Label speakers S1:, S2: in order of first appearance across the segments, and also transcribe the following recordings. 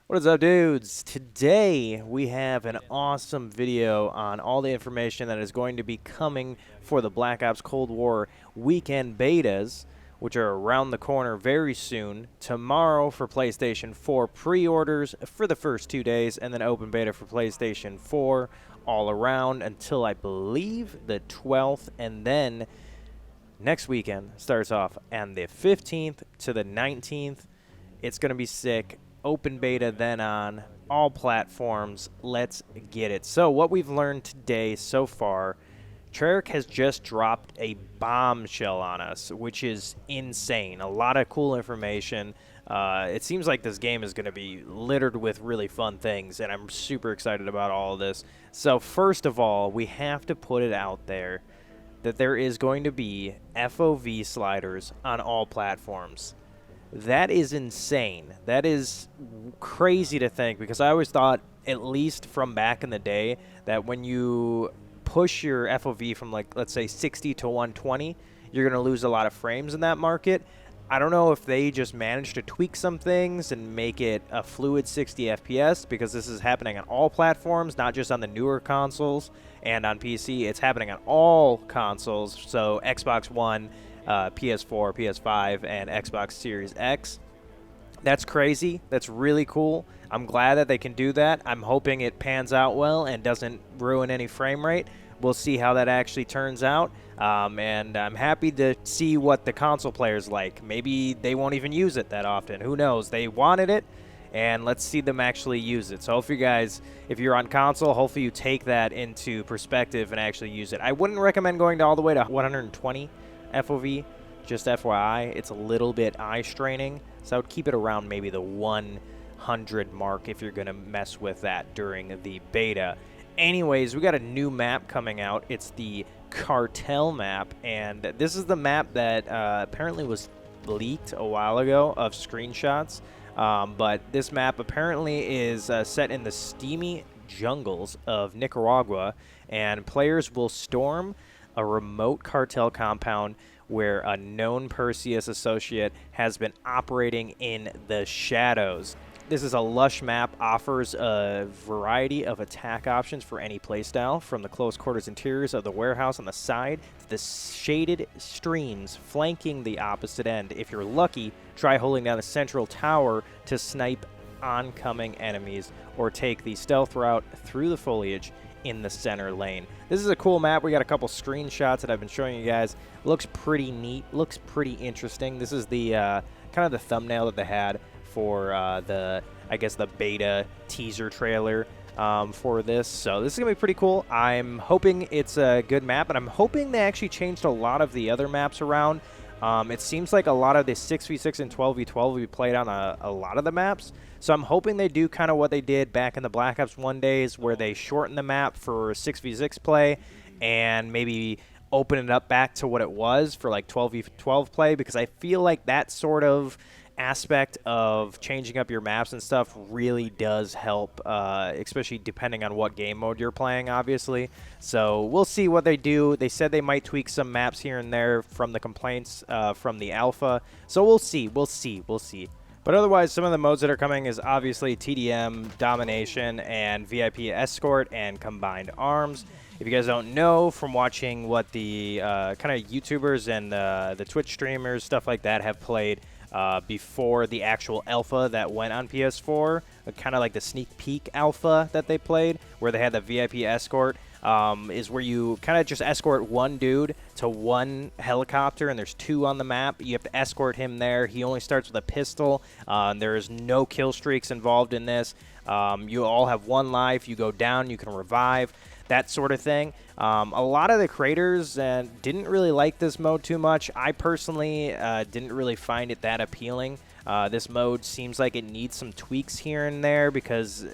S1: What is up, dudes? Today we have an awesome video on all the information that is going to be coming for the Black Ops Cold War weekend betas, which are around the corner very soon. Tomorrow for PlayStation 4 pre-orders for the first 2 days, and then open beta for PlayStation 4 all around until I believe the 12th, and then next weekend starts off on the 15th to the 19th. It's going to be sick. Open beta then on all platforms. Let's get it. So what we've learned today so far, Treyarch has just dropped a bombshell on us, which is insane. A lot of cool information. It seems like this game is going to be littered with really fun things, and I'm super excited about all of this. So first of all, we have to put it out there that there is going to be FOV sliders on all platforms. That is insane. That is crazy to think, because I always thought, at least from back in the day, that when you push your FOV from, like, let's say 60 to 120, you're going to lose a lot of frames in that market. I don't know if they just managed to tweak some things and make it a fluid 60 FPS, because this is happening on all platforms, not just on the newer consoles and on PC. It's happening on all consoles, so Xbox One, PS4, PS5, and Xbox Series X. That's crazy. That's really cool. I'm glad that they can do that. I'm hoping it pans out well and doesn't ruin any frame rate. We'll see how that actually turns out. And I'm happy to see what the console players like. Maybe they won't even use it that often. Who knows? They wanted it, and let's see them actually use it. So hopefully, guys, if you're on console, hopefully you take that into perspective and actually use it. I wouldn't recommend going to all the way to 120 FOV, just FYI. It's a little bit eye straining, so I would keep it around maybe the 100 mark if you're going to mess with that during the beta. Anyways, we got a new map coming out. It's the Cartel Map, and this is the map that apparently was leaked a while ago of screenshots, but this map apparently is set in the steamy jungles of Nicaragua, and players will storm a remote cartel compound where a known Perseus associate has been operating in the shadows. This is a lush map, offers a variety of attack options for any playstyle, from the close quarters interiors of the warehouse on the side to the shaded streams flanking the opposite end. If you're lucky, try holding down the central tower to snipe oncoming enemies, or take the stealth route through the foliage in the center lane. This is a cool map. We got a couple screenshots that I've been showing you guys. Looks pretty neat. Looks pretty interesting. This is the kind of the thumbnail that they had for I guess the beta teaser trailer for this. So this is gonna be pretty cool. I'm hoping it's a good map, and I'm hoping they actually changed a lot of the other maps around. It seems like a lot of the 6v6 and 12v12 will be played on a lot of the maps. So I'm hoping they do kind of what they did back in the Black Ops 1 days, where they shorten the map for 6v6 play and maybe open it up back to what it was for like 12v12 play, because I feel like that sort of aspect of changing up your maps and stuff really does help, especially depending on what game mode you're playing, obviously. So we'll see what they do. They said they might tweak some maps here and there from the complaints from the alpha. So we'll see. But otherwise, some of the modes that are coming is obviously TDM, Domination, and VIP Escort, and Combined Arms. If you guys don't know from watching what the kind of YouTubers and the Twitch streamers, stuff like that, have played before the actual alpha that went on PS4, kind of like the sneak peek alpha that they played, where they had the VIP Escort, is where you kind of just escort one dude to one helicopter, and there's two on the map. You have to escort him there. He only starts with a pistol. There's no kill streaks involved in this. You all have one life. You go down, you can revive, that sort of thing. A lot of the creators didn't really like this mode too much. I personally didn't really find it that appealing. This mode seems like it needs some tweaks here and there, because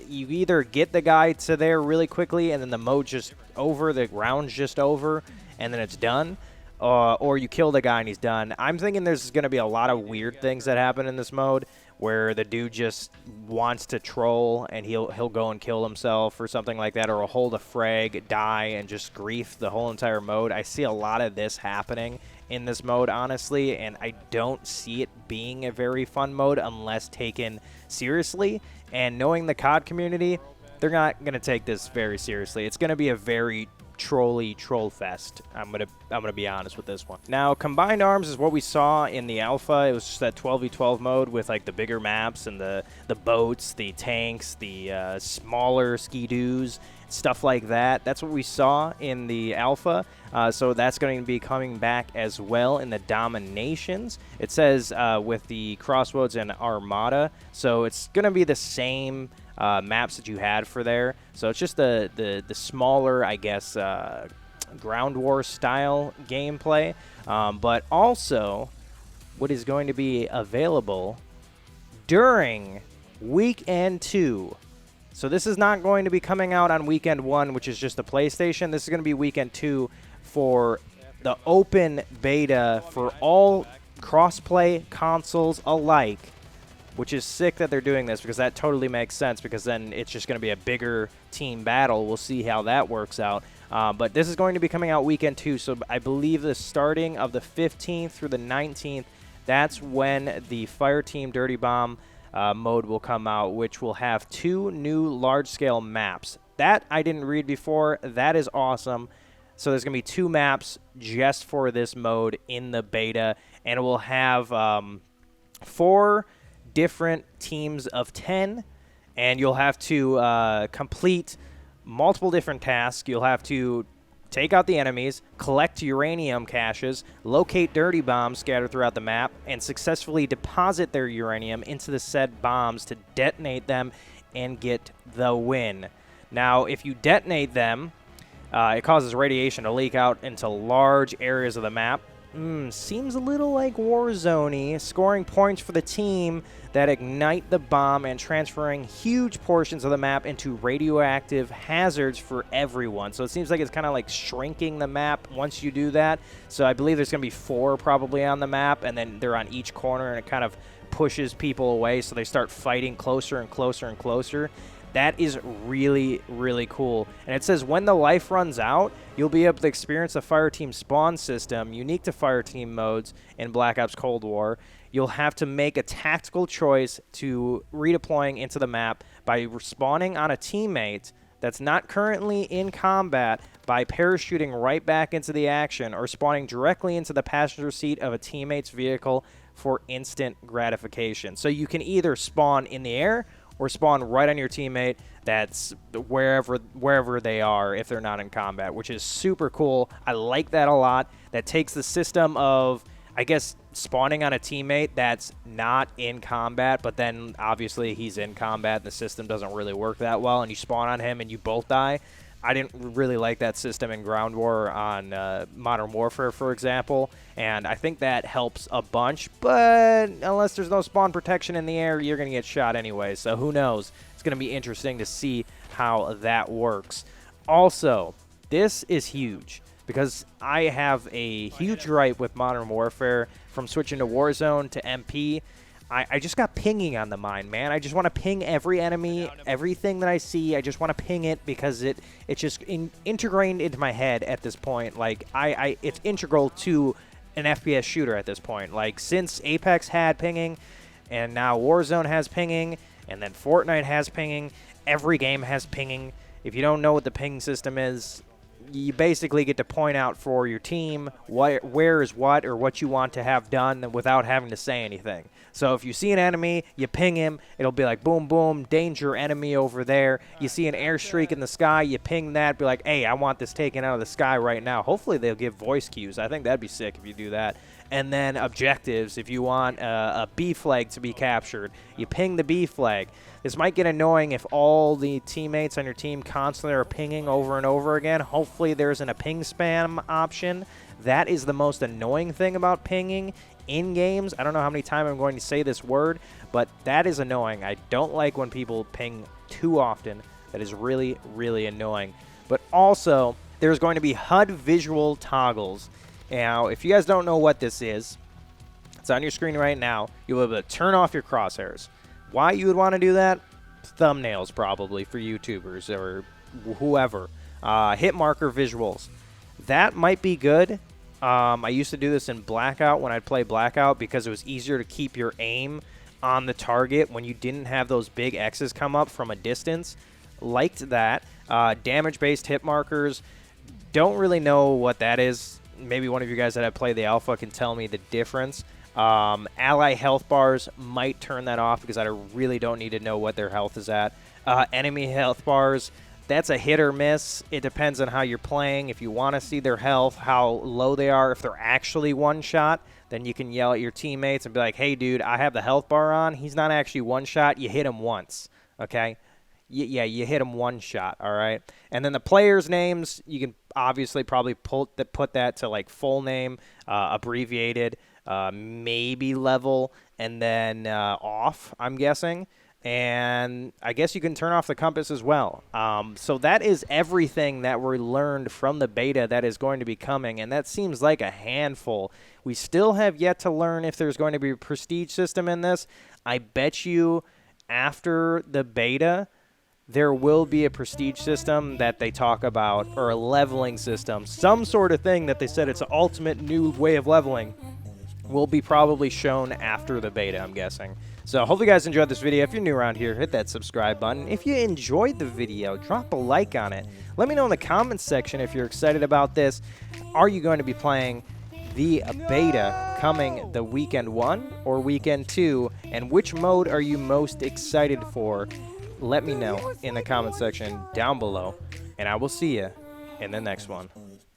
S1: you either get the guy to there really quickly and then the mode's just over, the round's just over, and then it's done, or you kill the guy and he's done. I'm thinking there's going to be a lot of weird things that happen in this mode, where the dude just wants to troll and he'll go and kill himself or something like that, or he'll hold a frag, die, and just grief the whole entire mode. I see a lot of this happening in this mode, honestly, and I don't see it being a very fun mode unless taken seriously. And knowing the COD community, they're not going to take this very seriously. It's going to be a very troll fest. I'm gonna be honest with this one. Now, combined arms is what we saw in the alpha. It was just that 12v12 mode with like the bigger maps and the boats, the tanks, the smaller ski-doos, stuff like that. That's what we saw in the alpha. So that's going to be coming back as well in the dominations. It says with the crossroads and armada. So it's going to be the same maps that you had for there. So it's just the smaller, I guess, ground war style gameplay. But also, what is going to be available during Weekend 2. So this is not going to be coming out on Weekend 1, which is just the PlayStation. This is going to be Weekend 2 for the open beta for all crossplay consoles alike. Which is sick that they're doing this, because that totally makes sense, because then it's just going to be a bigger team battle. We'll see how that works out. But this is going to be coming out Weekend 2, so I believe the starting of the 15th through the 19th, that's when the Fireteam Dirty Bomb mode will come out, which will have 2 new large-scale maps. That I didn't read before. That is awesome. So there's going to be 2 maps just for this mode in the beta, and it will have 4 different teams of 10, and you'll have to complete multiple different tasks. You'll have to take out the enemies, collect uranium caches, locate dirty bombs scattered throughout the map, and successfully deposit their uranium into the said bombs to detonate them and get the win. Now, if you detonate them, it causes radiation to leak out into large areas of the map. Seems a little like Warzone-y, scoring points for the team that ignite the bomb and transferring huge portions of the map into radioactive hazards for everyone. So it seems like it's kind of like shrinking the map once you do that. So I believe there's going to be 4 probably on the map, and then they're on each corner, and it kind of pushes people away, so they start fighting closer and closer and closer. That is really, really cool. And it says when the life runs out, you'll be able to experience the Fireteam spawn system unique to Fireteam modes in Black Ops Cold War. You'll have to make a tactical choice to redeploying into the map by spawning on a teammate that's not currently in combat by parachuting right back into the action, or spawning directly into the passenger seat of a teammate's vehicle for instant gratification. So you can either spawn in the air or spawn right on your teammate that's wherever they are if they're not in combat, which is super cool. I like that a lot. That takes the system of, I guess, spawning on a teammate that's not in combat, but then obviously he's in combat and the system doesn't really work that well, and you spawn on him and you both die. I didn't really like that system in Ground War on Modern Warfare, for example, and I think that helps a bunch, but unless there's no spawn protection in the air, you're going to get shot anyway, so who knows? It's going to be interesting to see how that works. Also, this is huge, because I have a huge gripe with Modern Warfare from switching to Warzone to MP. I just got pinging on the mind, man. I just want to ping every enemy, everything that I see. I just want to ping it because it's just integrated into my head at this point. Like, it's integral to an FPS shooter at this point. Like, since Apex had pinging, and now Warzone has pinging, and then Fortnite has pinging, every game has pinging. If you don't know what the ping system is, you basically get to point out for your team where is what, or what you want to have done without having to say anything. So if you see an enemy, you ping him. It'll be like, boom, boom, danger, enemy over there. You see an airstreak in the sky, you ping that, be like, hey, I want this taken out of the sky right now. Hopefully they'll give voice cues. I think that'd be sick if you do that. And then objectives, if you want a B flag to be captured, you ping the B flag. This might get annoying if all the teammates on your team constantly are pinging over and over again. Hopefully there's a ping spam option. That is the most annoying thing about pinging in games. I don't know how many times I'm going to say this word, but that is annoying. I don't like when people ping too often. That is really, really annoying. But also, there's going to be HUD visual toggles. Now, if you guys don't know what this is, it's on your screen right now. You'll be able to turn off your crosshairs. Why you would want to do that? Thumbnails probably for YouTubers or whoever. Hit marker visuals. That might be good. I used to do this in Blackout when I'd play Blackout because it was easier to keep your aim on the target when you didn't have those big X's come up from a distance. Liked that. Damage-based hit markers. Don't really know what that is. Maybe one of you guys that have played the alpha can tell me the difference. Ally health bars might turn that off because I really don't need to know what their health is at. Enemy health bars, that's a hit or miss. It depends on how you're playing. If you want to see their health, how low they are, if they're actually one-shot, then you can yell at your teammates and be like, hey, dude, I have the health bar on. He's not actually one-shot. You hit him once, okay? Yeah, you hit him one shot, all right? And then the players' names, you can obviously probably put that to, like, full name, abbreviated, maybe level, and then off, I'm guessing. And I guess you can turn off the compass as well. So that is everything that we learned from the beta that is going to be coming, and that seems like a handful. We still have yet to learn if there's going to be a prestige system in this. I bet you after the beta, there will be a prestige system that they talk about, or a leveling system. Some sort of thing that they said it's an ultimate new way of leveling will be probably shown after the beta, I'm guessing. So hopefully you guys enjoyed this video. If you're new around here, hit that subscribe button. If you enjoyed the video, drop a like on it. Let me know in the comments section if you're excited about this. Are you going to be playing the beta coming the weekend 1 or weekend 2? And which mode are you most excited for? Let me know in the comment section down below, and I will see you in the next one.